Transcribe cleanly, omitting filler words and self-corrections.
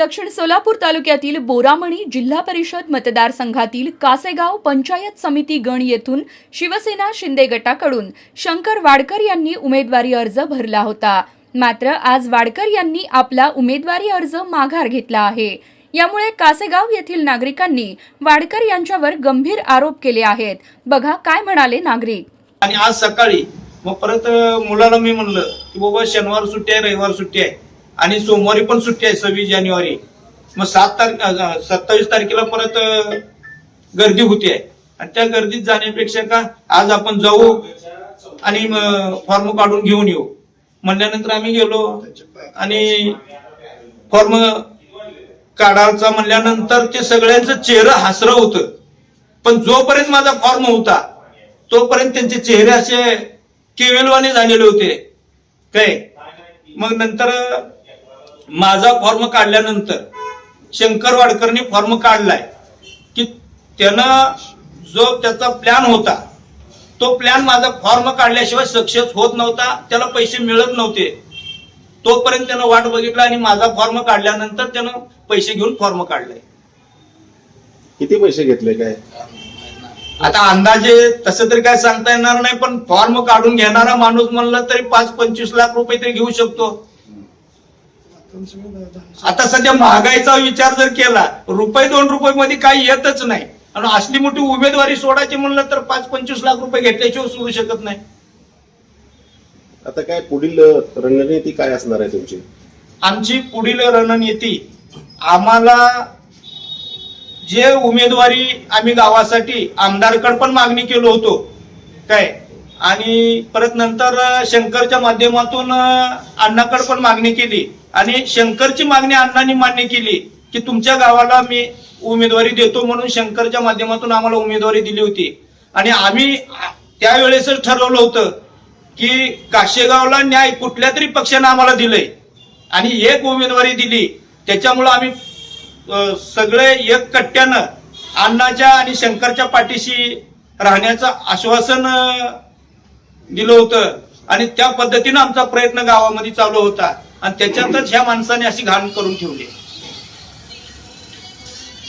दक्षिण सोलापूर तालुक्यातील बोरामणी जिल्हा परिषद मतदारसंघातील कासेगाव पंचायत समिती गण येथून शिवसेना शिंदे गटाकडून शंकर वाडकर यांनी उमेदवारी अर्ज भरला होता। मात्र आज वाडकर यांनी आपला उमेदवारी अर्ज माघार घेतला आहे। यामुळे कासेगाव येथील नागरिकांनी वाडकर यांच्यावर गंभीर आरोप केले आहेत। बघा काय म्हणाले नागरिक। आणि आज सकाळी मग परत मुलाला मी म्हणलं की बाबा शनिवार सुट्टी आहे, रविवार सुट्टी आहे आणि सोमवारी पण सुट्टी आहे 26 जानेवारी। मग 27 तारखेला परत गर्दी होती आहे आणि त्या गर्दीत जाण्यापेक्षा का आज आपण जाऊ आणि फॉर्म काढून घेऊन येऊ म्हणल्यानंतर आम्ही गेलो आणि फॉर्म काढायचा म्हणल्यानंतर ते सगळ्यांचं चेहरा हसरं होतं, पण जोपर्यंत माझा फॉर्म होता तोपर्यंत त्यांचे चेहरे असे केवेलवाने झालेले होते काय। मग नंतर माझा फॉर्म काढल्यानंतर शंकर वाडकरनी फॉर्म काढलाय की त्यानं जो त्याचा प्लॅन होता तो प्लॅन माझा फॉर्म काढल्याशिवाय सक्सेस होत नव्हता, त्याला पैसे मिळत नव्हते। तोपर्यंत त्यानं वाट बघितला आणि माझा फॉर्म काढल्यानंतर त्यानं पैसे घेऊन फॉर्म काढलाय। किती पैसे घेतले काय आता अंदाजे तसं तरी काय सांगता येणार नाही, पण फॉर्म काढून घेणारा माणूस म्हणलं तरी 5-25 लाख रुपये तरी घेऊ शकतो। आता सध्या महागाईचा विचार जर केला ₹2 मध्ये काही येतच नाही आणि असली मोठी उमेदवारी सोडायची म्हणलं तर 5-25 लाख रुपये घेतल्याशिवाय सोडू शकत नाही। आता काय पुढील रणनीती काय असणार आहे तुमची? आमची पुढील रणनीती, आम्हाला जे उमेदवारी आम्ही गावासाठी आमदारकडे पण मागणी केलो होतो काय, आणि परत नंतर शंकरच्या माध्यमातून अण्णाकडे पण मागणी केली आणि शंकरची मागणी अण्णांनी मान्य केली की तुमच्या गावाला मी उमेदवारी देतो म्हणून शंकरच्या माध्यमातून आम्हाला उमेदवारी दिली होती। आणि आम्ही त्यावेळेसच ठरवलं होतं की काशेगावला न्याय कुठल्या तरी पक्षाने आम्हाला दिलंय आणि एक उमेदवारी दिली, त्याच्यामुळे आम्ही सगळे एक कट्ट्यानं अण्णाच्या आणि शंकरच्या पाठीशी राहण्याचं आश्वासन दिलं होतं आणि त्या पद्धतीनं आमचा प्रयत्न गावामध्ये चालू होता आणि त्याच्यातच ह्या माणसाने अशी घाण करून ठेवली।